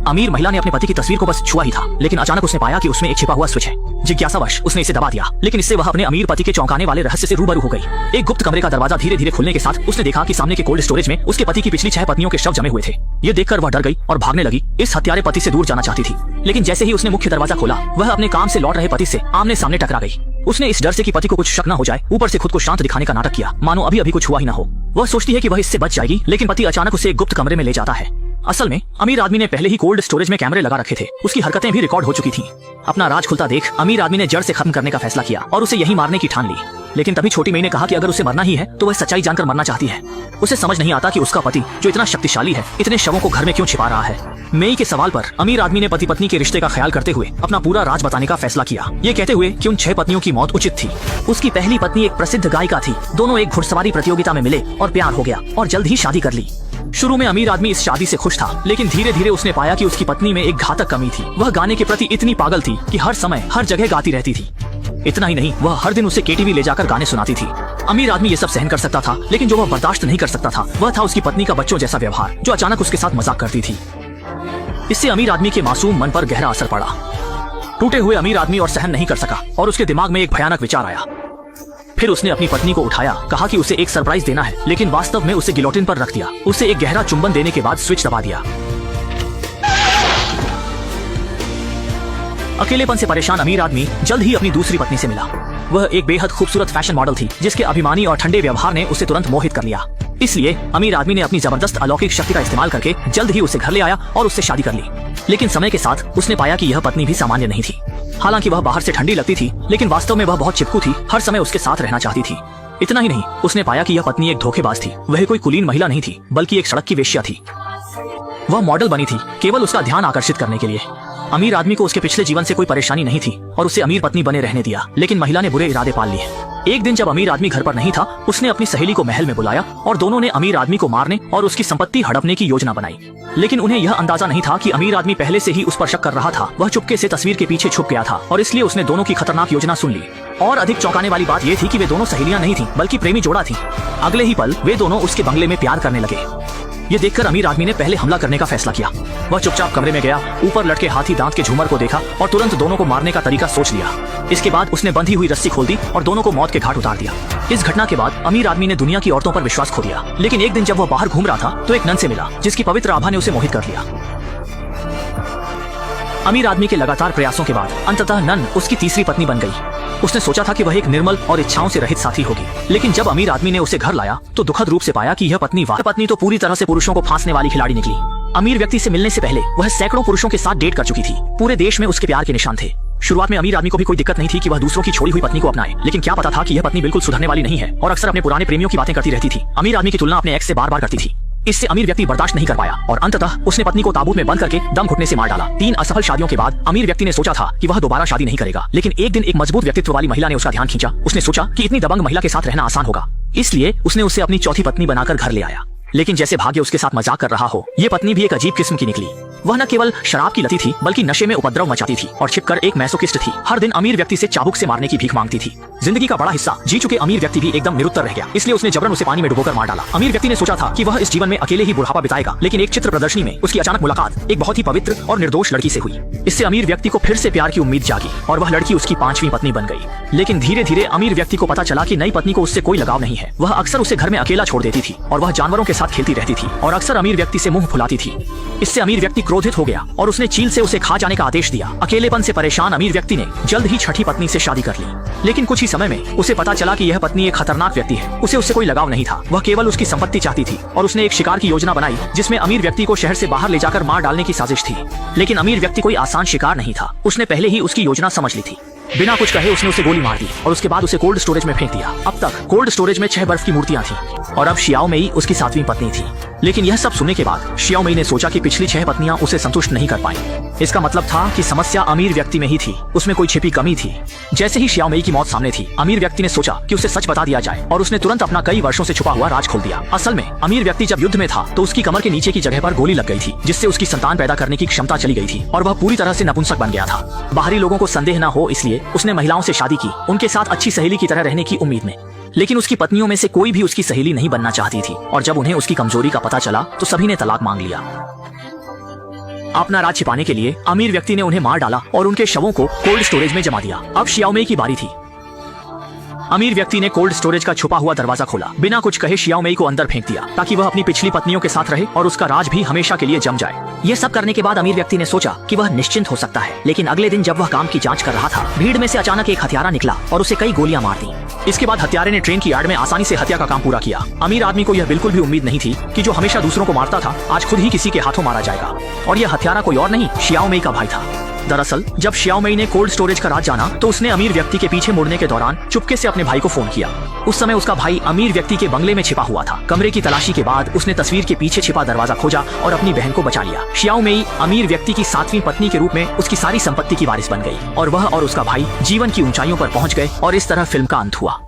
अमीर महिला ने अपने पति की तस्वीर को बस छुआ ही था, लेकिन अचानक उसने पाया कि उसमें एक छिपा हुआ स्विच है। जिज्ञासावश उसने इसे दबा दिया, लेकिन इससे वह अपने अमीर पति के चौंकाने वाले रहस्य से रूबरू हो गई। एक गुप्त कमरे का दरवाजा धीरे धीरे खुलने के साथ उसने देखा कि सामने के कोल्ड स्टोरेज में उसके पति की पिछली 6 पत्नियों के शव जमे हुए थे। ये देखकर वह डर गई और भागने लगी। इस हत्यारे पति से दूर जाना चाहती थी, लेकिन जैसे ही उसने मुख्य दरवाजा खोला, वह अपने काम से लौट रहे पति से आमने सामने टकरा गई। उसने इस डर से कि पति को कुछ शक न हो जाए, ऊपर से खुद को शांत दिखाने का नाटक किया, मानो अभी अभी कुछ हुआ ही न हो। वह सोचती है कि वह इससे बच जाएगी, लेकिन पति अचानक उसे एक गुप्त कमरे में ले जाता है। असल में अमीर आदमी ने पहले ही कोल्ड स्टोरेज में कैमरे लगा रखे थे। उसकी हरकतें भी रिकॉर्ड हो चुकी थीं। अपना राज खुलता देख अमीर आदमी ने जड़ से खत्म करने का फैसला किया और उसे यहीं मारने की ठान ली। लेकिन तभी छोटी मई ने कहा कि अगर उसे मरना ही है तो वह सच्चाई जानकर मरना चाहती है। उसे समझ नहीं आता कि उसका पति जो इतना शक्तिशाली है, इतने शवों को घर में क्यों छिपा रहा है। मई के सवाल पर अमीर आदमी ने पति पत्नी के रिश्ते का ख्याल करते हुए अपना पूरा राज बताने का फैसला किया, ये कहते हुए कि उन 6 पत्नियों की मौत उचित थी। उसकी पहली पत्नी एक प्रसिद्ध गायिका थी। दोनों एक घुड़सवारी प्रतियोगिता में मिले और प्यार हो गया और जल्द ही शादी कर ली। शुरू में अमीर आदमी इस शादी से खुश था, लेकिन धीरे धीरे उसने पाया कि उसकी पत्नी में एक घातक कमी थी। वह गाने के प्रति इतनी पागल थी कि हर समय हर जगह गाती रहती थी। इतना ही नहीं, वह हर दिन उसे केटीवी ले जाकर गाने सुनाती थी। अमीर आदमी ये सब सहन कर सकता था, लेकिन जो वह बर्दाश्त नहीं कर सकता था वह था उसकी पत्नी का बच्चों जैसा व्यवहार, जो अचानक उसके साथ मजाक करती थी। इससे अमीर आदमी के मासूम मन पर गहरा असर पड़ा। टूटे हुए अमीर आदमी और सहन नहीं कर सका और उसके दिमाग में एक भयानक विचार आया। फिर उसने अपनी पत्नी को उठाया, कहा कि उसे एक सरप्राइज देना है, लेकिन वास्तव में उसे गिलोटिन पर रख दिया। उसे एक गहरा चुंबन देने के बाद स्विच दबा दिया। अकेलेपन से परेशान अमीर आदमी जल्द ही अपनी दूसरी पत्नी से मिला। वह एक बेहद खूबसूरत फैशन मॉडल थी, जिसके अभिमानी और ठंडे व्यवहार ने उसे तुरंत मोहित कर लिया। इसलिए अमीर आदमी ने अपनी जबरदस्त अलौकिक शक्ति का इस्तेमाल करके जल्द ही उसे घर ले आया और उससे शादी कर ली। लेकिन समय के साथ उसने पाया कि यह पत्नी भी सामान्य नहीं थी। हालांकि वह बाहर से ठंडी लगती थी, लेकिन वास्तव में वह बहुत चिपकू थी, हर समय उसके साथ रहना चाहती थी। इतना ही नहीं, उसने पाया कि यह पत्नी एक धोखेबाज थी। वह कोई कुलीन महिला नहीं थी, बल्कि एक सड़क की वेश्या थी। वह मॉडल बनी थी केवल उसका ध्यान आकर्षित करने के लिए। अमीर आदमी को उसके पिछले जीवन से कोई परेशानी नहीं थी और उसे अमीर पत्नी बने रहने दिया, लेकिन महिला ने बुरे इरादे पाल लिए। एक दिन जब अमीर आदमी घर पर नहीं था, उसने अपनी सहेली को महल में बुलाया और दोनों ने अमीर आदमी को मारने और उसकी संपत्ति हड़पने की योजना बनाई। लेकिन उन्हें यह अंदाजा नहीं था कि अमीर आदमी पहले से ही उस पर शक कर रहा था। वह चुपके से तस्वीर के पीछे छुप गया था और इसलिए उसने दोनों की खतरनाक योजना सुन ली। और अधिक चौंकाने वाली बात यह थी कि वे दोनों सहेलियां नहीं थीं, बल्कि प्रेमी जोड़ा थी। अगले ही पल वे दोनों उसके बंगले में प्यार करने लगे। ये देखकर अमीर आदमी ने पहले हमला करने का फैसला किया। वह चुपचाप कमरे में गया, ऊपर लटके हाथी दांत के झूमर को देखा और तुरंत दोनों को मारने का तरीका सोच लिया। इसके बाद उसने बंधी हुई रस्सी खोल दी और दोनों को मौत के घाट उतार दिया। इस घटना के बाद अमीर आदमी ने दुनिया की औरतों पर विश्वास खो दिया। लेकिन एक दिन जब वह बाहर घूम रहा था तो एक नन से मिला, जिसकी पवित्र आभा ने उसे मोहित कर लिया। अमीर आदमी के लगातार प्रयासों के बाद अंततः नन उसकी तीसरी पत्नी बन गई। उसने सोचा था कि वह एक निर्मल और इच्छाओं से रहित साथी होगी, लेकिन जब अमीर आदमी ने उसे घर लाया तो दुखद रूप से पाया कि यह पत्नी तो पूरी तरह से पुरुषों को फांसने वाली खिलाड़ी निकली। अमीर व्यक्ति से मिलने से पहले वह सैकड़ों पुरुषों के साथ डेट कर चुकी थी। पूरे देश में उसके प्यार के निशान थे। शुरुआत में अमीर आदमी को भी कोई दिक्कत नहीं थी कि वह दूसरों की छोड़ी हुई पत्नी को अपनाए, लेकिन क्या पता था कि यह पत्नी बिल्कुल सुधरने वाली नहीं है और अक्सर अपने पुराने प्रेमियों की बातें करती रहती थी। अमीर आदमी की तुलना अपने एक्स से बार बार करती थी। इससे अमीर व्यक्ति बर्दाश्त नहीं कर पाया और अंततः उसने पत्नी को ताबूत में बंद करके दम घुटने से मार डाला। 3 असफल शादियों के बाद अमीर व्यक्ति ने सोचा था कि वह दोबारा शादी नहीं करेगा, लेकिन एक दिन एक मजबूत व्यक्तित्व वाली महिला ने उसका ध्यान खींचा। उसने सोचा कि इतनी दबंग महिला के साथ रहना आसान होगा, इसलिए उसने उसे अपनी चौथी पत्नी बनाकर घर ले आया। लेकिन जैसे भाग्य उसके साथ मजाक कर रहा हो, ये पत्नी भी एक अजीब किस्म की निकली। वह न केवल शराब की लती थी, बल्कि नशे में उपद्रव मचाती थी और छिपकर एक मैसोकिस्ट थी। हर दिन अमीर व्यक्ति से चाबुक से मारने की भीख मांगती थी। जिंदगी का बड़ा हिस्सा जी चुके अमीर व्यक्ति भी एकदम निरुत्तर रह गया, इसलिए उसने जबरन उसे पानी में डुबोकर मार डाला। अमीर व्यक्ति ने सोचा था कि वह इस जीवन में अकेले ही बुढ़ापा बिताएगा, लेकिन एक चित्र प्रदर्शनी में उसकी अचानक मुलाकात एक बहुत ही पवित्र और निर्दोष लड़की से हुई। इससे अमीर व्यक्ति को फिर से प्यार की उम्मीद जागी और वह लड़की उसकी 5वीं पत्नी बन गई। लेकिन धीरे धीरे अमीर व्यक्ति को पता चला कि नई पत्नी को उससे कोई लगाव नहीं है। वह अक्सर उसे घर में अकेला छोड़ देती थी और वह जानवरों के साथ खेलती रहती थी और अक्सर अमीर व्यक्ति से मुंह फुलाती थी। इससे अमीर व्यक्ति क्रोधित हो गया और उसने चील से उसे खा जाने का आदेश दिया। अकेलेपन से परेशान अमीर व्यक्ति ने जल्द ही छठी पत्नी से शादी कर ली, लेकिन कुछ ही समय में उसे पता चला कि यह पत्नी एक खतरनाक व्यक्ति है। उसे उससे कोई लगाव नहीं था, वह केवल उसकी संपत्ति चाहती थी और उसने एक शिकार की योजना बनाई जिसमें अमीर व्यक्ति को शहर से बाहर ले जाकर मार डालने की साजिश थी। लेकिन अमीर व्यक्ति कोई आसान शिकार नहीं था। उसने पहले ही उसकी योजना समझ ली थी। बिना कुछ कहे उसने उसे गोली मार दी और उसके बाद उसे कोल्ड स्टोरेज में फेंक दिया। अब तक कोल्ड स्टोरेज में 6 बर्फ की मूर्तियां थी और अब शियाओ मेई उसकी 7वीं पत्नी थी। लेकिन यह सब सुनने के बाद शियाओ मेई ने सोचा कि पिछली 6 पत्नियां उसे संतुष्ट नहीं कर पाई। इसका मतलब था कि समस्या अमीर व्यक्ति में ही थी, उसमें कोई छिपी कमी थी। जैसे ही शियाओ मेई की मौत सामने थी, अमीर व्यक्ति ने सोचा कि उसे सच बता दिया जाए और उसने तुरंत अपना कई वर्षों से छुपा हुआ राज खोल दिया। असल में अमीर व्यक्ति जब युद्ध में था तो उसकी कमर के नीचे की जगह पर गोली लग गई थी, जिससे उसकी संतान पैदा करने की क्षमता चली गई थी और वह पूरी तरह से नपुंसक बन गया था। बाहरी लोगों को संदेह न हो इसलिए उसने महिलाओं से शादी की, उनके साथ अच्छी सहेली की तरह रहने की उम्मीद में। लेकिन उसकी पत्नियों में से कोई भी उसकी सहेली नहीं बनना चाहती थी और जब उन्हें उसकी कमजोरी का पता चला तो सभी ने तलाक मांग लिया। अपना राज छिपाने के लिए अमीर व्यक्ति ने उन्हें मार डाला और उनके शवों को कोल्ड स्टोरेज में जमा दिया। अब शियाओमेई की बारी थी। अमीर व्यक्ति ने कोल्ड स्टोरेज का छुपा हुआ दरवाजा खोला, बिना कुछ कहे शियाओमेई को अंदर फेंक दिया ताकि वह अपनी पिछली पत्नियों के साथ रहे और उसका राज भी हमेशा के लिए जम जाए। ये सब करने के बाद अमीर व्यक्ति ने सोचा कि वह निश्चिंत हो सकता है, लेकिन अगले दिन जब वह काम की जांच कर रहा था, भीड़ में से अचानक एक हत्यारा निकला और उसे कई गोलियां मार दी। इसके बाद हत्यारे ने ट्रेन की यार्ड में आसानी से हत्या का काम पूरा किया। अमीर आदमी को यह बिल्कुल भी उम्मीद नहीं थी कि जो हमेशा दूसरों को मारता था आज खुद ही किसी के हाथों मारा जाएगा, और यह हत्यारा कोई और नहीं शियाओमेई का भाई था। दरअसल जब शियाओमेई ने कोल्ड स्टोरेज का राज जाना तो उसने अमीर व्यक्ति के पीछे मुड़ने के दौरान चुपके से अपने भाई को फोन किया। उस समय उसका भाई अमीर व्यक्ति के बंगले में छिपा हुआ था। कमरे की तलाशी के बाद उसने तस्वीर के पीछे छिपा दरवाजा खोजा और अपनी बहन को बचा लिया। शियाओमेई अमीर व्यक्ति की 7वीं पत्नी के रूप में उसकी सारी संपत्ति की वारिस बन गई और वह और उसका भाई जीवन की ऊंचाइयों पर पहुंच गए और इस तरह फिल्म का अंत हुआ।